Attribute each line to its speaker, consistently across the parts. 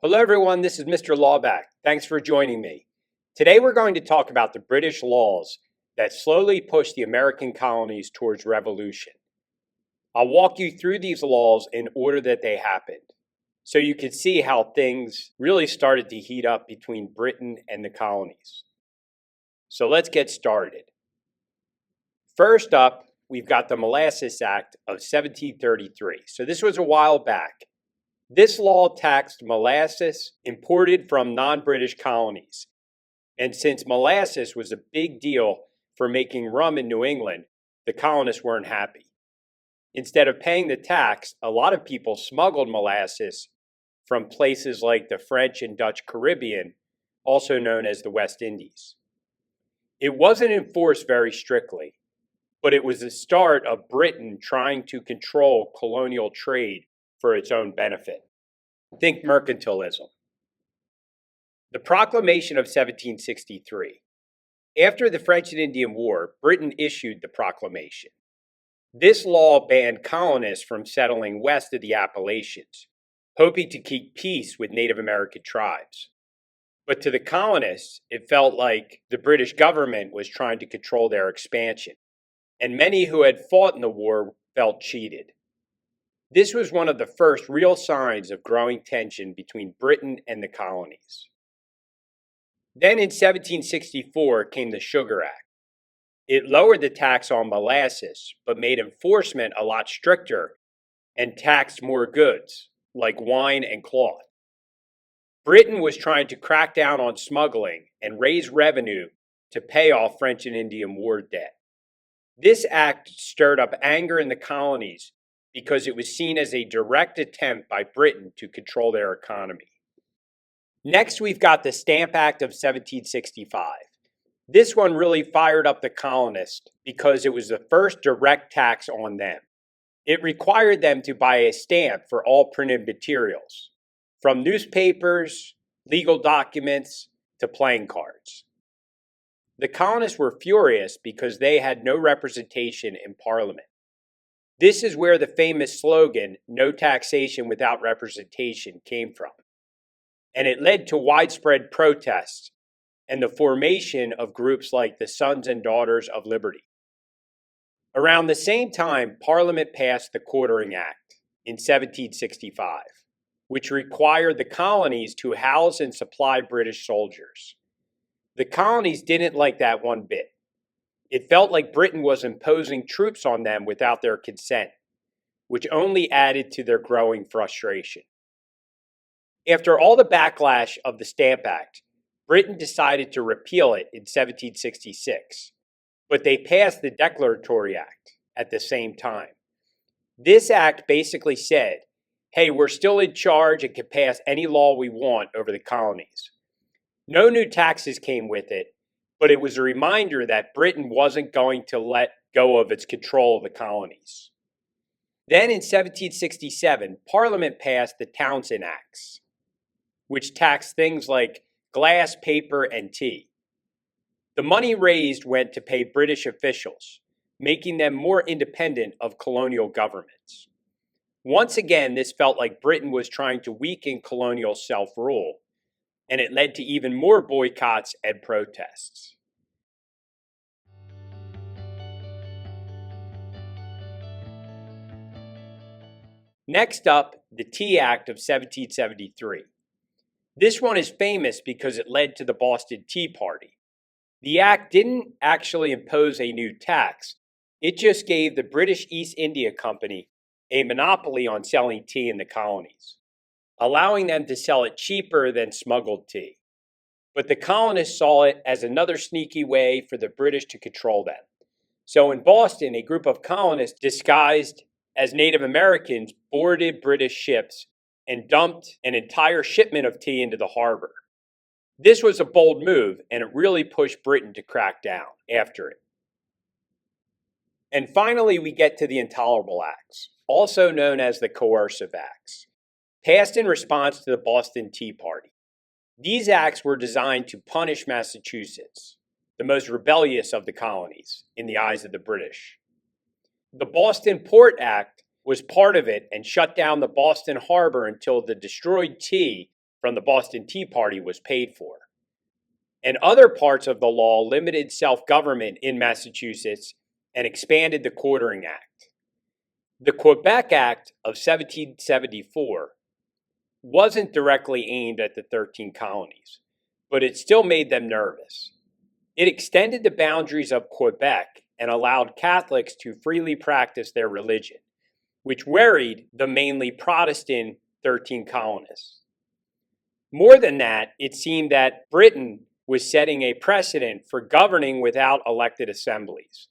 Speaker 1: Hello everyone, this is Mr. Laubach. Thanks for joining me. Today we're going to talk about the British laws that slowly pushed the American colonies towards revolution. I'll walk you through these laws in order that they happened, so you can see how things really started to heat up between Britain and the colonies. So let's get started. First up, we've got the Molasses Act of 1733. So this was a while back. This law taxed molasses imported from non-British colonies. And since molasses was a big deal for making rum in New England, the colonists weren't happy. Instead of paying the tax, a lot of people smuggled molasses from places like the French and Dutch Caribbean, also known as the West Indies. It wasn't enforced very strictly, but it was the start of Britain trying to control colonial trade for its own benefit. Think mercantilism. The Proclamation of 1763. After the French and Indian War, Britain issued the Proclamation. This law banned colonists from settling west of the Appalachians, hoping to keep peace with Native American tribes. But to the colonists, it felt like the British government was trying to control their expansion, and many who had fought in the war felt cheated. This was one of the first real signs of growing tension between Britain and the colonies. Then in 1764 came the Sugar Act. It lowered the tax on molasses, but made enforcement a lot stricter and taxed more goods, like wine and cloth. Britain was trying to crack down on smuggling and raise revenue to pay off French and Indian War debt. This act stirred up anger in the colonies because it was seen as a direct attempt by Britain to control their economy. Next, we've got the Stamp Act of 1765. This one really fired up the colonists because it was the first direct tax on them. It required them to buy a stamp for all printed materials, from newspapers, legal documents, to playing cards. The colonists were furious because they had no representation in Parliament. This is where the famous slogan, "No taxation without representation," came from. And it led to widespread protests and the formation of groups like the Sons and Daughters of Liberty. Around the same time, Parliament passed the Quartering Act in 1765, which required the colonies to house and supply British soldiers. The colonies didn't like that one bit. It felt like Britain was imposing troops on them without their consent, which only added to their growing frustration. After all the backlash of the Stamp Act, Britain decided to repeal it in 1766, but they passed the Declaratory Act at the same time. This act basically said, hey, we're still in charge and can pass any law we want over the colonies. No new taxes came with it, but it was a reminder that Britain wasn't going to let go of its control of the colonies. Then in 1767, Parliament passed the Townshend Acts, which taxed things like glass, paper, and tea. The money raised went to pay British officials, making them more independent of colonial governments. Once again, this felt like Britain was trying to weaken colonial self-rule, and it led to even more boycotts and protests. Next up, the Tea Act of 1773. This one is famous because it led to the Boston Tea Party. The act didn't actually impose a new tax. It just gave the British East India Company a monopoly on selling tea in the colonies, allowing them to sell it cheaper than smuggled tea. But the colonists saw it as another sneaky way for the British to control them. So in Boston, a group of colonists disguised as Native Americans boarded British ships and dumped an entire shipment of tea into the harbor. This was a bold move, and it really pushed Britain to crack down after it. And finally, we get to the Intolerable Acts, also known as the Coercive Acts, passed in response to the Boston Tea Party. These acts were designed to punish Massachusetts, the most rebellious of the colonies in the eyes of the British. The Boston Port Act was part of it and shut down the Boston harbor until the destroyed tea from the Boston Tea Party was paid for. And other parts of the law limited self-government in Massachusetts and expanded the Quartering Act. The Quebec Act of 1774 wasn't directly aimed at the 13 colonies, but it still made them nervous. It extended the boundaries of Quebec and allowed Catholics to freely practice their religion, which worried the mainly Protestant 13 colonists. More than that, it seemed that Britain was setting a precedent for governing without elected assemblies,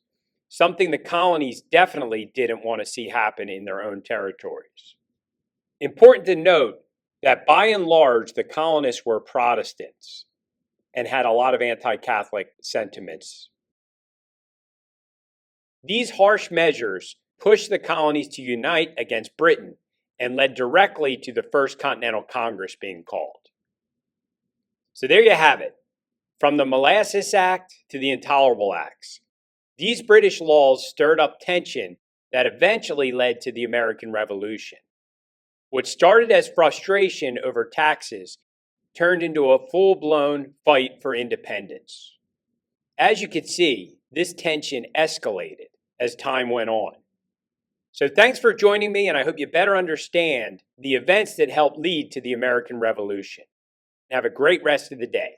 Speaker 1: something the colonies definitely didn't want to see happen in their own territories. Important to note that by and large, the colonists were Protestants and had a lot of anti-Catholic sentiments. These harsh measures pushed the colonies to unite against Britain and led directly to the First Continental Congress being called. So there you have it. From the Molasses Act to the Intolerable Acts, these British laws stirred up tension that eventually led to the American Revolution. What started as frustration over taxes turned into a full-blown fight for independence. As you can see, this tension escalated as time went on. So thanks for joining me, and I hope you better understand the events that helped lead to the American Revolution. Have a great rest of the day.